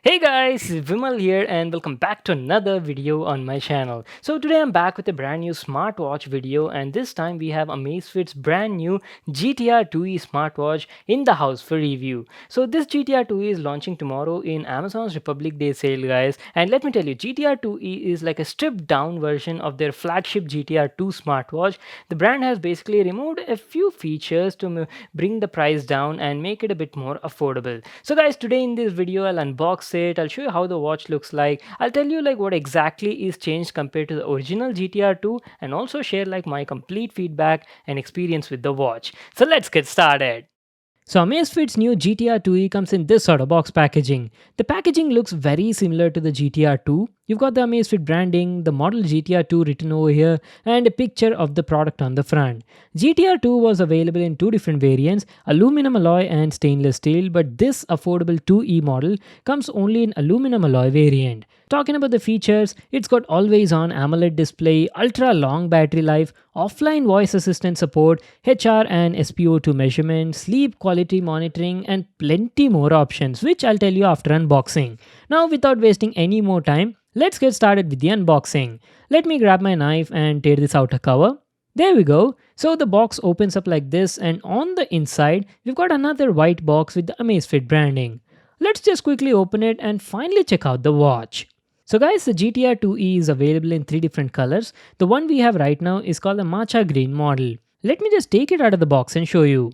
Hey guys, Vimal here and welcome back to another video on my channel. So today I'm back with a brand new smartwatch video and this time we have Amazfit's brand new GTR 2e smartwatch in the house for review. So this GTR 2e is launching tomorrow in Amazon's Republic Day sale guys, and let me tell you GTR 2e is like a stripped down version of their flagship GTR 2 smartwatch. The brand has basically removed a few features to bring the price down and make it a bit more affordable. So guys, today in this video I'll unbox it, I'll show you how the watch looks like, I'll tell you like what exactly is changed compared to the original GTR 2 and also share like my complete feedback and experience with the watch. So let's get started. So Amazfit's new GTR 2e comes in this sort of box packaging. The packaging looks very similar to the GTR 2. You've got the Amazfit branding, the model GTR 2 written over here, and a picture of the product on the front. GTR 2 was available in two different variants, aluminum alloy and stainless steel, but this affordable 2e model comes only in aluminum alloy variant. Talking about the features, it's got always on AMOLED display, ultra long battery life, offline voice assistant support, HR and SpO2 measurement, sleep quality monitoring, and plenty more options, which I'll tell you after unboxing. Now, without wasting any more time, let's get started with the unboxing. Let me grab my knife and tear this outer cover. There we go. So the box opens up like this, and on the inside, we've got another white box with the Amazfit branding. Let's just quickly open it and finally check out the watch. So guys, the GTR 2e is available in three different colors. The one we have right now is called the matcha green model. Let me just take it out of the box and show you.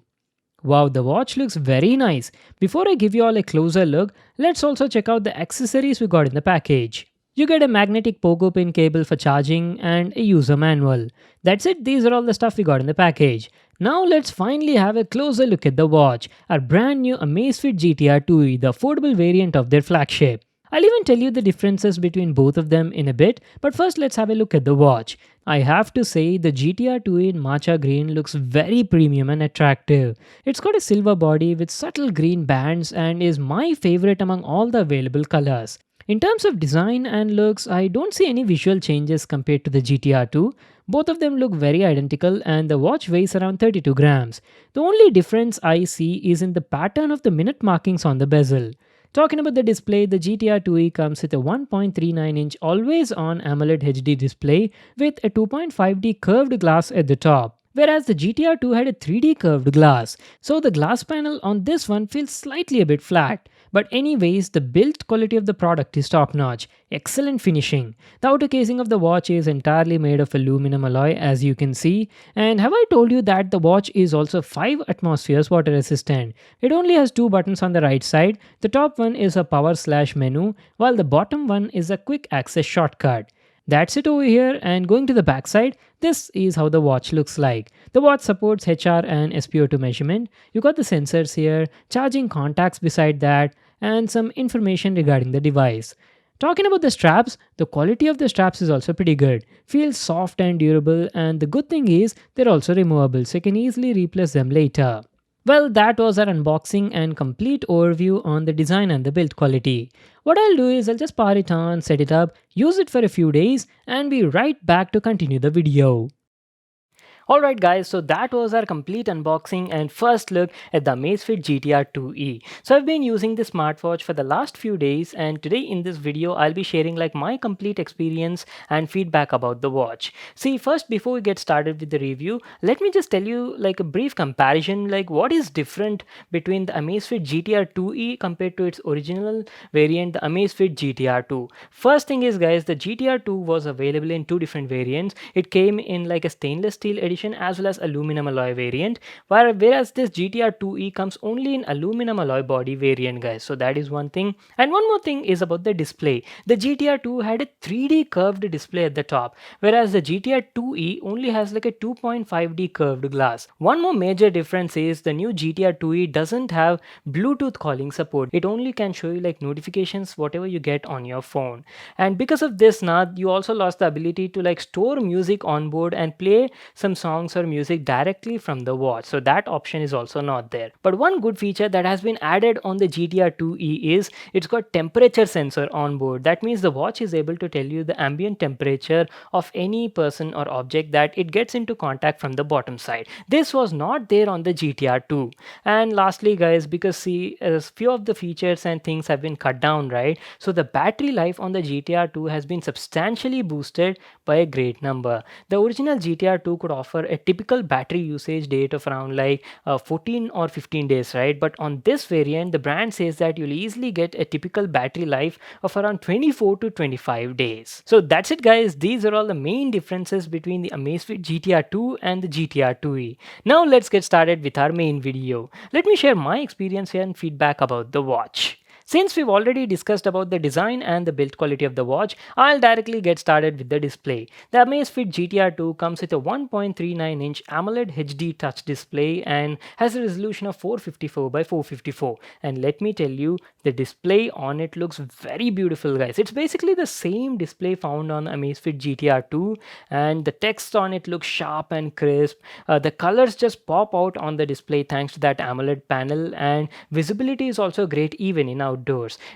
Wow, the watch looks very nice. Before I give you all a closer look, let's also check out the accessories we got in the package. You get a magnetic pogo pin cable for charging and a user manual. That's it, these are all the stuff we got in the package. Now let's finally have a closer look at the watch, our brand new Amazfit GTR 2e, the affordable variant of their flagship. I'll even tell you the differences between both of them in a bit, but first let's have a look at the watch. I have to say the GTR 2 in matcha green looks very premium and attractive. It's got a silver body with subtle green bands and is my favorite among all the available colors. In terms of design and looks, I don't see any visual changes compared to the GTR 2. Both of them look very identical and the watch weighs around 32 grams. The only difference I see is in the pattern of the minute markings on the bezel. Talking about the display, the GTR 2e comes with a 1.39-inch always-on AMOLED HD display with a 2.5D curved glass at the top, whereas the GTR 2 had a 3D curved glass. So the glass panel on this one feels slightly a bit flat. But anyways, the build quality of the product is top notch. Excellent finishing. The outer casing of the watch is entirely made of aluminum alloy as you can see. And have I told you that the watch is also 5 atmospheres water resistant? It only has two buttons on the right side. The top one is a power/menu while the bottom one is a quick access shortcut. That's it over here, and going to the backside, this is how the watch looks like. The watch supports HR and SpO2 measurement. You got the sensors here, charging contacts beside that, and some information regarding the device. Talking about the straps, the quality of the straps is also pretty good. Feels soft and durable, and the good thing is they're also removable, so you can easily replace them later. Well, that was our unboxing and complete overview on the design and the build quality. What I'll do is I'll just power it on, set it up, use it for a few days, and be right back to continue the video. Alright guys, so that was our complete unboxing and first look at the Amazfit GTR 2e. So I've been using this smartwatch for the last few days, and today in this video I'll be sharing like my complete experience and feedback about the watch. See, first before we get started with the review, let me just tell you like a brief comparison like what is different between the Amazfit GTR 2e compared to its original variant, the Amazfit GTR 2. First thing is guys, the GTR 2 was available in two different variants. It came in like a stainless steel edition as well as aluminum alloy variant, whereas this GTR 2e comes only in aluminum alloy body variant guys. So that is one thing. And one more thing is about the display. The GTR 2 had a 3D curved display at the top, whereas the GTR 2e only has like a 2.5D curved glass. One more major difference is the new GTR 2e doesn't have Bluetooth calling support. It only can show you like notifications whatever you get on your phone. And because of this now you also lost the ability to like store music on board and play some songs or music directly from the watch. So that option is also not there. But one good feature that has been added on the GTR 2e is it's got temperature sensor on board. That means the watch is able to tell you the ambient temperature of any person or object that it gets into contact from the bottom side. This was not there on the GTR 2. And lastly, guys, because see, a few of the features and things have been cut down, right? So the battery life on the GTR 2 has been substantially boosted by a great number. The original GTR 2 could offer a typical battery usage date of around like 14 or 15 days, right? But on this variant, the brand says that you'll easily get a typical battery life of around 24 to 25 days. So that's it, guys. These are all the main differences between the Amazfit GTR 2 and the GTR 2e. Now let's get started with our main video. Let me share my experience here and feedback about the watch. Since we've already discussed about the design and the build quality of the watch, I'll directly get started with the display. The Amazfit GTR 2 comes with a 1.39-inch AMOLED HD touch display and has a resolution of 454 by 454. And let me tell you, the display on it looks very beautiful, guys. It's basically the same display found on Amazfit GTR 2, and the text on it looks sharp and crisp. The colors just pop out on the display thanks to that AMOLED panel, and visibility is also great even in outdoors.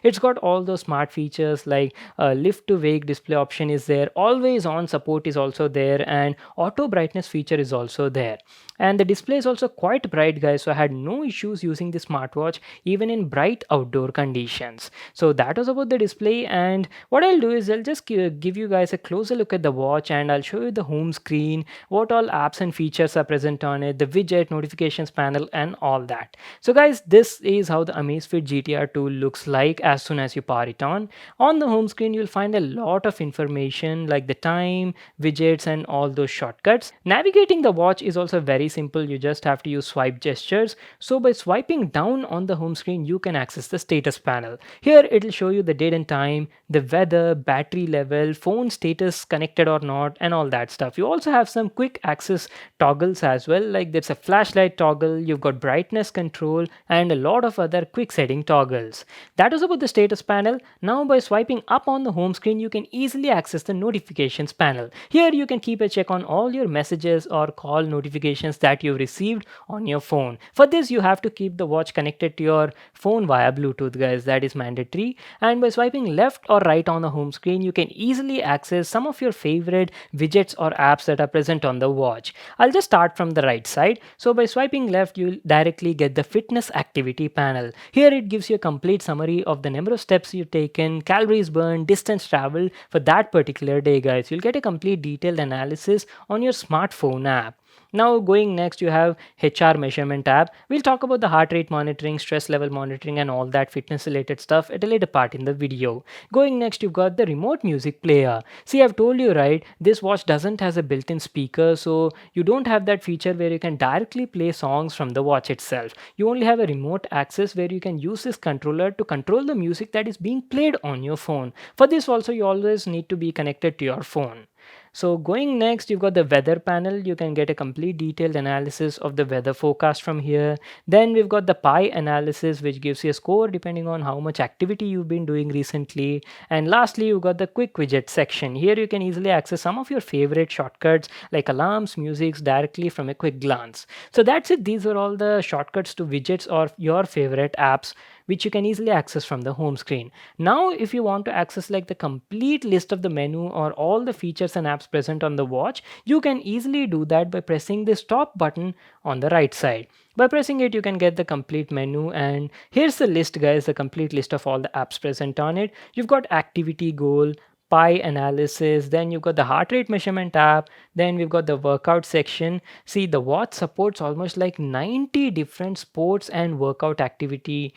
It's got all those smart features like lift to wake display option is there, always on support is also there, and auto brightness feature is also there. And the display is also quite bright, guys, so I had no issues using the smartwatch even in bright outdoor conditions. So that was about the display, and what I'll do is I'll just give you guys a closer look at the watch, and I'll show you the home screen, what all apps and features are present on it, the widget, notifications panel, and all that. So guys, this is how the Amazfit GTR 2 looks like as soon as you power it on. On the home screen, you'll find a lot of information like the time, widgets, and all those shortcuts. Navigating the watch is also very simple. You just have to use swipe gestures. So by swiping down on the home screen, you can access the status panel. Here it'll show you the date and time, the weather, battery level, phone status connected or not, and all that stuff. You also have some quick access toggles as well, like there's a flashlight toggle, you've got brightness control, and a lot of other quick setting toggles. That was about the status panel. Now by swiping up on the home screen, you can easily access the notifications panel. Here you can keep a check on all your messages or call notifications that you've received on your phone. For this, you have to keep the watch connected to your phone via Bluetooth, guys. That is mandatory. And by swiping left or right on the home screen, you can easily access some of your favorite widgets or apps that are present on the watch. I'll just start from the right side. So by swiping left, you'll directly get the fitness activity panel. Here it gives you a complete summary of the number of steps you've taken, calories burned, distance traveled for that particular day, guys. You'll get a complete detailed analysis on your smartphone app. Now going next, you have HR measurement tab. We'll talk about the heart rate monitoring, stress level monitoring, and all that fitness related stuff at a later part in the video. Going next, you've got the remote music player. See, I've told you, right, this watch doesn't has a built-in speaker, so you don't have that feature where you can directly play songs from the watch itself. You only have a remote access where you can use this controller to control the music that is being played on your phone. For this also, you always need to be connected to your phone. So going next, you've got the weather panel. You can get a complete detailed analysis of the weather forecast from here. Then we've got the pie analysis, which gives you a score depending on how much activity you've been doing recently. And lastly, you've got the quick widget section. Here you can easily access some of your favorite shortcuts like alarms, musics directly from a quick glance. So that's it. These are all the shortcuts to widgets or your favorite apps, which you can easily access from the home screen. Now, if you want to access like the complete list of the menu or all the features and apps present on the watch, you can easily do that by pressing this top button on the right side. By pressing it, you can get the complete menu, and here's the list, guys, the complete list of all the apps present on it. You've got activity goal, pie analysis, then you've got the heart rate measurement app, then we've got the workout section. See, the watch supports almost like 90 different sports and workout activity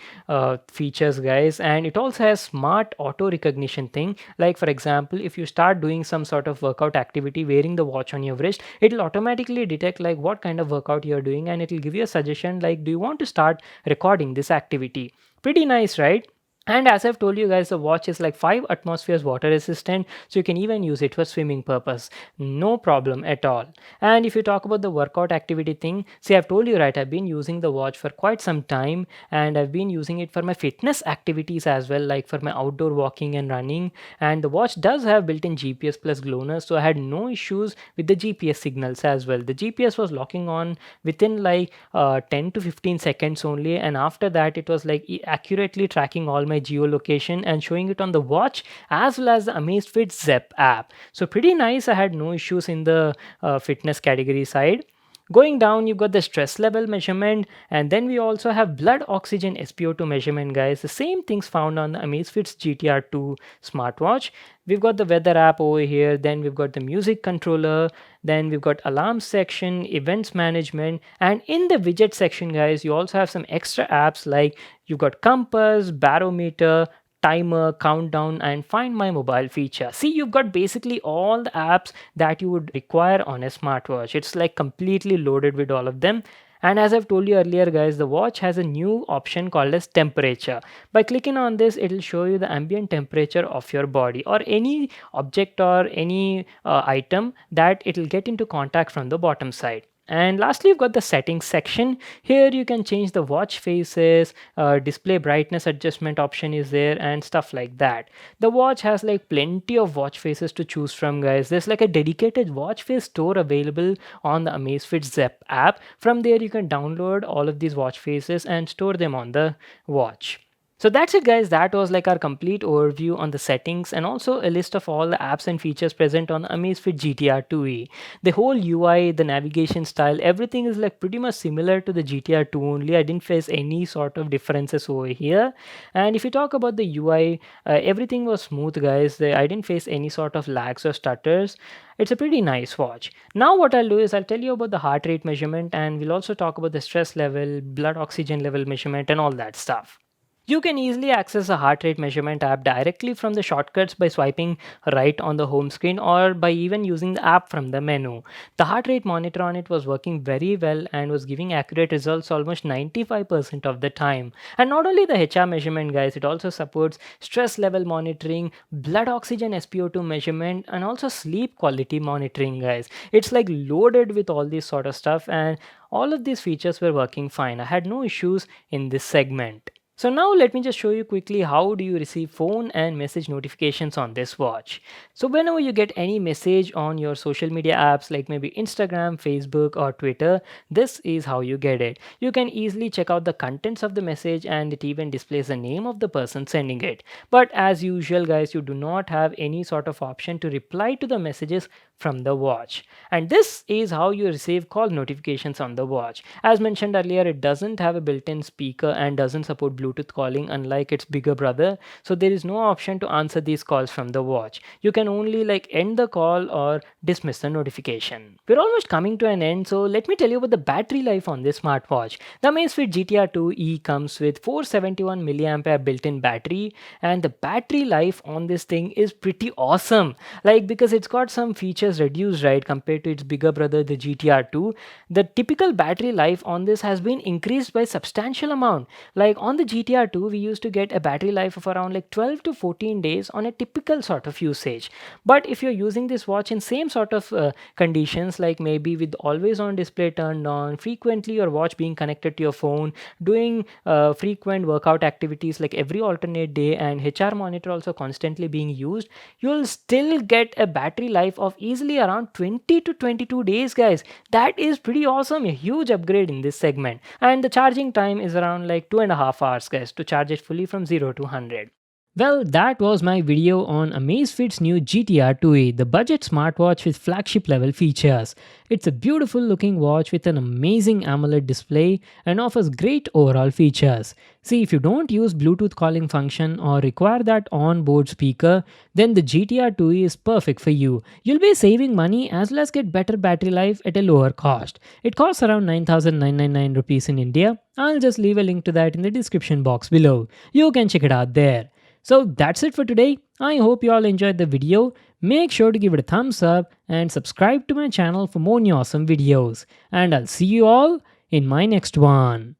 features, guys, and it also has smart auto recognition thing. Like for example, if you start doing some sort of workout activity wearing the watch on your wrist, it'll automatically detect like what kind of workout you're doing, and it'll give you a suggestion like, do you want to start recording this activity? Pretty nice, right? And as I've told you guys, the watch is like 5 atmospheres water resistant, so you can even use it for swimming purpose. No problem at all. And if you talk about the workout activity thing, see, I've told you right, I've been using the watch for quite some time, and I've been using it for my fitness activities as well, like for my outdoor walking and running. And the watch does have built-in GPS plus glowness, so I had no issues with the GPS signals as well. The GPS was locking on within like 10 to 15 seconds only, and after that it was like accurately tracking all my geolocation and showing it on the watch as well as the Amazfit Zep app. So pretty nice. I had no issues in the fitness category side. Going down, you've got the stress level measurement, and then we also have blood oxygen SpO2 measurement, guys. The same things found on the Amazfit's GTR 2 smartwatch. We've got the weather app over here, then we've got the music controller, then we've got alarm section, events management, and in the widget section, guys, you also have some extra apps like you've got compass, barometer, timer, countdown, and find my mobile feature. See, you've got basically all the apps that you would require on a smartwatch. It's like completely loaded with all of them. And as I've told you earlier, guys, the watch has a new option called as temperature. By clicking on this, it'll show you the ambient temperature of your body or any object or any item that it'll get into contact from the bottom side. And lastly, you've got the settings section. Here you can change the watch faces, display brightness adjustment option is there, and stuff like that. The watch has like plenty of watch faces to choose from, guys. There's like a dedicated watch face store available on the Amazfit Zep app. From there you can download all of these watch faces and store them on the watch. So that's it, guys. That was like our complete overview on the settings and also a list of all the apps and features present on the Amazfit GTR 2e. The whole UI, the navigation style, everything is like pretty much similar to the GTR 2 only. I didn't face any sort of differences over here. And if you talk about the UI, everything was smooth, guys. I didn't face any sort of lags or stutters. It's a pretty nice watch. Now what I'll do is I'll tell you about the heart rate measurement, and we'll also talk about the stress level, blood oxygen level measurement, and all that stuff. You can easily access a heart rate measurement app directly from the shortcuts by swiping right on the home screen or by even using the app from the menu. The heart rate monitor on it was working very well and was giving accurate results almost 95% of the time. And not only the HR measurement, guys, it also supports stress level monitoring, blood oxygen SpO2 measurement, and also sleep quality monitoring, guys. It's like loaded with all this sort of stuff, and all of these features were working fine. I had no issues in this segment. So now let me just show you quickly how do you receive phone and message notifications on this watch. So whenever you get any message on your social media apps like maybe Instagram, Facebook or Twitter, this is how you get it. You can easily check out the contents of the message and it even displays the name of the person sending it. But as usual, guys, you do not have any sort of option to reply to the messages from the watch. And this is how you receive call notifications on the watch. As mentioned earlier, it doesn't have a built-in speaker and doesn't support Bluetooth calling unlike its bigger brother. So there is no option to answer these calls from the watch. You can only like end the call or dismiss the notification. We're almost coming to an end, so let me tell you about the battery life on this smartwatch. The Amazfit GTR 2e comes with 471 mAh built-in battery, and the battery life on this thing is pretty awesome. Like, because it's got some features reduced, right, compared to its bigger brother the GTR 2. The typical battery life on this has been increased by substantial amount. Like on the GTR 2, we used to get a battery life of around like 12 to 14 days on a typical sort of usage. But if you're using this watch in same sort of conditions, like maybe with always on display turned on, frequently your watch being connected to your phone, doing frequent workout activities like every alternate day, and HR monitor also constantly being used, you'll still get a battery life of easily around 20 to 22 days, guys. That is pretty awesome, a huge upgrade in this segment. And the charging time is around like 2.5 hours, guys, to charge it fully from 0 to 100. Well, that was my video on Amazfit's new GTR 2e, the budget smartwatch with flagship level features. It's a beautiful looking watch with an amazing AMOLED display and offers great overall features. See, if you don't use Bluetooth calling function or require that on-board speaker, then the GTR 2e is perfect for you. You'll be saving money as well as get better battery life at a lower cost. It costs around 9,999 rupees in India. I'll just leave a link to that in the description box below. You can check it out there. So that's it for today. I hope you all enjoyed the video. Make sure to give it a thumbs up and subscribe to my channel for more new awesome videos. And I'll see you all in my next one.